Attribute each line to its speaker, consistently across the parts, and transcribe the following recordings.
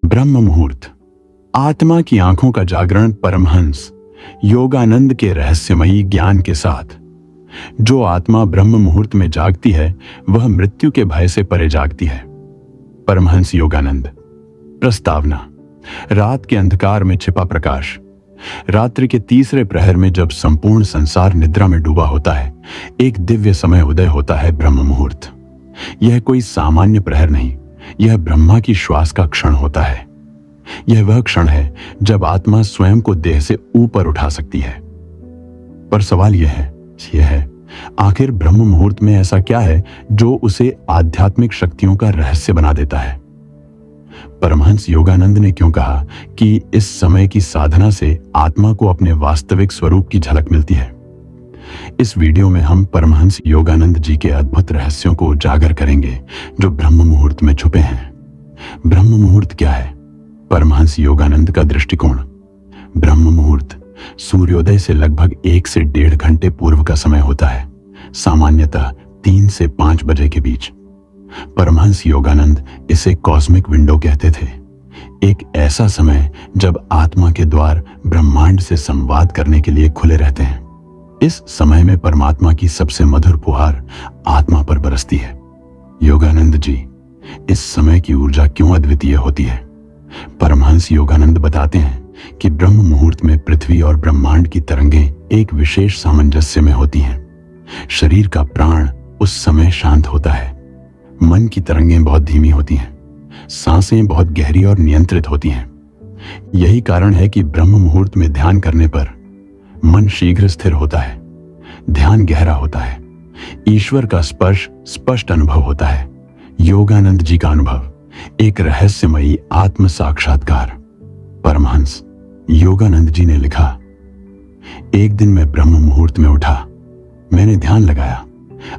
Speaker 1: ब्रह्म मुहूर्त, आत्मा की आंखों का जागरण। परमहंस योगानंद के रहस्यमयी ज्ञान के साथ। जो आत्मा ब्रह्म मुहूर्त में जागती है वह मृत्यु के भय से परे जागती है। परमहंस योगानंद। प्रस्तावना। रात के अंधकार में छिपा प्रकाश। रात्रि के तीसरे प्रहर में जब संपूर्ण संसार निद्रा में डूबा होता है, एक दिव्य समय उदय होता है, ब्रह्म मुहूर्त। यह कोई सामान्य प्रहर नहीं, यह ब्रह्मा की श्वास का क्षण होता है। यह वह क्षण है जब आत्मा स्वयं को देह से ऊपर उठा सकती है। पर सवाल यह है आखिर ब्रह्म मुहूर्त में ऐसा क्या है जो उसे आध्यात्मिक शक्तियों का रहस्य बना देता है। परमहंस योगानंद ने क्यों कहा कि इस समय की साधना से आत्मा को अपने वास्तविक स्वरूप की झलक मिलती है। इस वीडियो में हम परमहंस योगानंद जी के अद्भुत रहस्यों को उजागर करेंगे जो ब्रह्म मुहूर्त में छुपे हैं। ब्रह्म मुहूर्त क्या है? परमहंस योगानंद का दृष्टिकोण। ब्रह्म मुहूर्त सूर्योदय से लगभग 1 से 1.5 घंटे पूर्व का समय होता है, सामान्यतः 3 से 5 बजे के बीच। परमहंस योगानंद इसे कॉस्मिक विंडो कहते थे, एक ऐसा समय जब आत्मा के द्वार ब्रह्मांड से संवाद करने के लिए खुले रहते हैं। इस समय में परमात्मा की सबसे मधुर फुहार आत्मा पर बरसती है। योगानंद जी, इस समय की ऊर्जा क्यों अद्वितीय होती है? परमहंस योगानंद बताते हैं कि ब्रह्म मुहूर्त में पृथ्वी और ब्रह्मांड की तरंगें एक विशेष सामंजस्य में होती हैं। शरीर का प्राण उस समय शांत होता है। मन की तरंगें बहुत धीमी होती हैं, सांसें बहुत गहरी और नियंत्रित होती हैं। यही कारण है कि ब्रह्म मुहूर्त में ध्यान करने पर मन शीघ्र स्थिर होता है, ध्यान गहरा होता है, ईश्वर का स्पर्श स्पष्ट अनुभव होता है। योगानंद जी का अनुभव एक रहस्यमयी आत्म साक्षात्कार। परमहंस योगानंद जी ने लिखा, एक दिन मैं ब्रह्म मुहूर्त में उठा, मैंने ध्यान लगाया।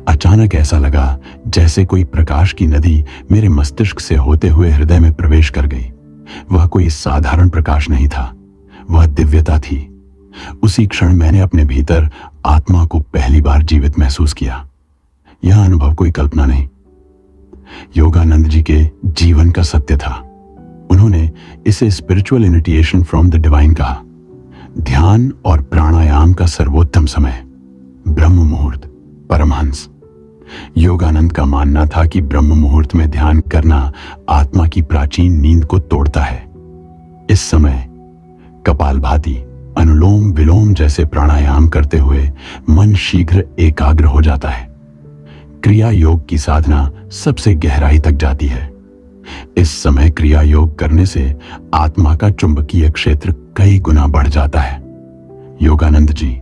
Speaker 1: अचानक ऐसा लगा जैसे कोई प्रकाश की नदी मेरे मस्तिष्क से होते हुए हृदय में प्रवेश कर गई। वह कोई साधारण प्रकाश नहीं था, वह दिव्यता थी। उसी क्षण मैंने अपने भीतर आत्मा को पहली बार जीवित महसूस किया। यह अनुभव कोई कल्पना नहीं, योगानंद जी के जीवन का सत्य था। उन्होंने इसे spiritual initiation from the divine कहा। ध्यान और प्राणायाम का सर्वोत्तम समय ब्रह्म मुहूर्त। परमहंस योगानंद का मानना था कि ब्रह्म मुहूर्त में ध्यान करना आत्मा की प्राचीन नींद को तोड़ता है। इस समय कपालभाति, अनुलोम विलोम जैसे प्राणायाम करते हुए मन शीघ्र एकाग्र हो जाता है। क्रिया योग की साधना सबसे गहराई तक जाती है। इस समय क्रिया योग करने से आत्मा का चुंबकीय क्षेत्र कई गुना बढ़ जाता है। योगानंद जी,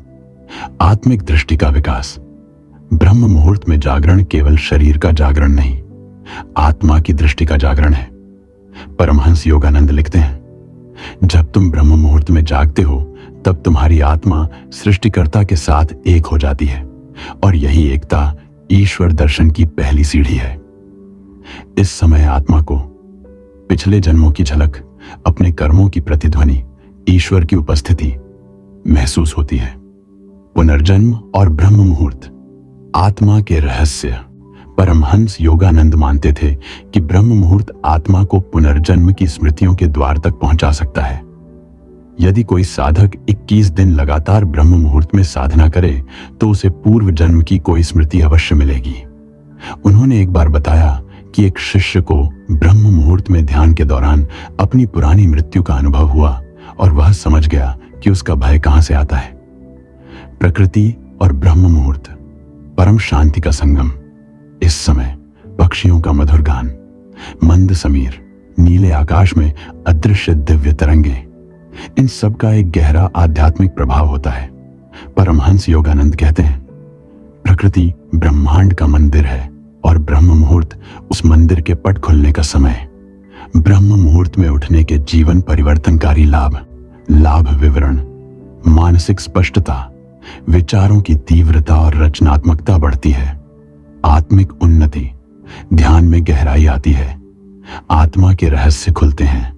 Speaker 1: आत्मिक दृष्टि का विकास। ब्रह्म मुहूर्त में जागरण केवल शरीर का जागरण नहीं, आत्मा की दृष्टि का जागरण है। परमहंस योगानंद लिखते हैं, जब तुम ब्रह्म मुहूर्त में जागते हो तब तुम्हारी आत्मा सृष्टिकर्ता के साथ एक हो जाती है और यही एकता ईश्वर दर्शन की पहली सीढ़ी है। इस समय आत्मा को पिछले जन्मों की झलक, अपने कर्मों की प्रतिध्वनि, ईश्वर की उपस्थिति महसूस होती है। पुनर्जन्म और ब्रह्म मुहूर्त, आत्मा के रहस्य। परमहंस योगानंद मानते थे कि ब्रह्म मुहूर्त आत्मा को पुनर्जन्म की स्मृतियों के द्वार तक पहुंचा सकता है। यदि कोई साधक 21 दिन लगातार ब्रह्म मुहूर्त में साधना करे तो उसे पूर्व जन्म की कोई स्मृति अवश्य मिलेगी। उन्होंने एक बार बताया कि एक शिष्य को ब्रह्म मुहूर्त में ध्यान के दौरान अपनी पुरानी मृत्यु का अनुभव हुआ और वह समझ गया कि उसका भय कहां से आता है। प्रकृति और ब्रह्म मुहूर्त, परम शांति का संगम। इस समय पक्षियों का मधुर गान, मंद समीर, नीले आकाश में अदृश्य दिव्य तरंगे, इन सब का एक गहरा आध्यात्मिक प्रभाव होता है। परमहंस योगानंद कहते हैं, प्रकृति ब्रह्मांड का मंदिर है और ब्रह्म मुहूर्त उस मंदिर के पट खुलने का समय। ब्रह्म मुहूर्त में उठने के जीवन परिवर्तनकारी लाभ विवरण। मानसिक स्पष्टता, विचारों की तीव्रता और रचनात्मकता बढ़ती है। आत्मिक उन्नति, ध्यान में गहराई आती है, आत्मा के रहस्य खुलते हैं।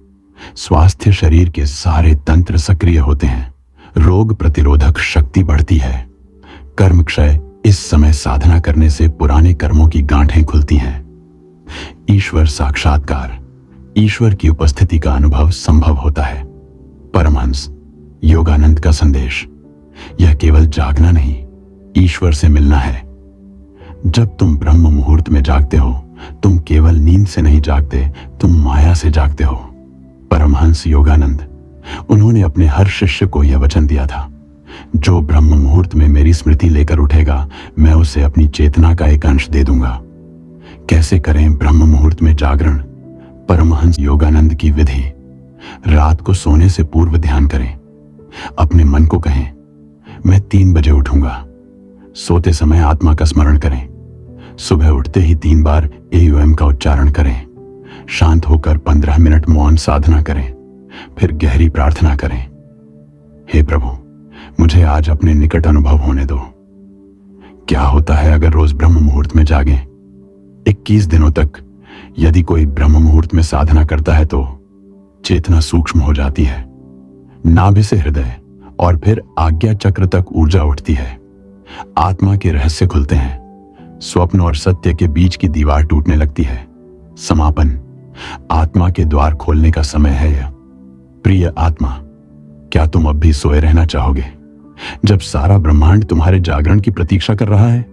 Speaker 1: स्वास्थ्य, शरीर के सारे तंत्र सक्रिय होते हैं, रोग प्रतिरोधक शक्ति बढ़ती है। कर्म क्षय, इस समय साधना करने से पुराने कर्मों की गांठें खुलती हैं। ईश्वर साक्षात्कार, ईश्वर की उपस्थिति का अनुभव संभव होता है। परमहंस योगानंद का संदेश, यह केवल जागना नहीं, ईश्वर से मिलना है। जब तुम ब्रह्म मुहूर्त में जागते हो, तुम केवल नींद से नहीं जागते, तुम माया से जागते हो। परमहंस योगानंद, उन्होंने अपने हर शिष्य को यह वचन दिया था, जो ब्रह्म मुहूर्त में मेरी स्मृति लेकर उठेगा, मैं उसे अपनी चेतना का एक अंश दे दूंगा। कैसे करें ब्रह्म मुहूर्त में जागरण? परमहंस योगानंद की विधि, रात को सोने से पूर्व ध्यान करें। अपने मन को कहें, मैं 3 बजे उठूंगा। सोते समय आत्मा का स्मरण करें। सुबह उठते ही 3 बार AUM का उच्चारण करें। शांत होकर 15 मिनट मौन साधना करें, फिर गहरी प्रार्थना करें। हे प्रभु, मुझे आज अपने निकट अनुभव होने दो। क्या होता है अगर रोज ब्रह्म मुहूर्त में जागें? 21 दिनों तक यदि कोई ब्रह्म मुहूर्त में साधना करता है तो चेतना सूक्ष्म हो जाती है, नाभि से हृदय और फिर आज्ञा चक्र तक ऊर्जा उठती है। आत्मा के रहस्य खुलते हैं, स्वप्न और सत्य के बीच की दीवार टूटने लगती है। समापन, आत्मा के द्वार खोलने का समय है यह। प्रिय आत्मा, क्या तुम अब भी सोए रहना चाहोगे जब सारा ब्रह्मांड तुम्हारे जागरण की प्रतीक्षा कर रहा है?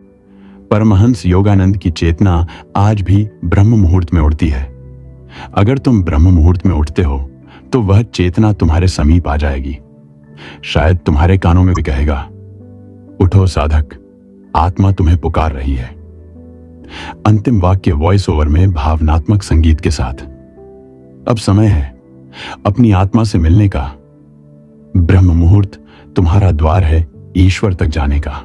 Speaker 1: परमहंस योगानंद की चेतना आज भी ब्रह्म मुहूर्त में उठती है। अगर तुम ब्रह्म मुहूर्त में उठते हो तो वह चेतना तुम्हारे समीप आ जाएगी। शायद तुम्हारे कानों में भी कहेगा, उठो साधक, आत्मा तुम्हें पुकार रही है। अंतिम वाक्य वॉइस ओवर में भावनात्मक संगीत के साथ। अब समय है अपनी आत्मा से मिलने का। ब्रह्म मुहूर्त तुम्हारा द्वार है ईश्वर तक जाने का।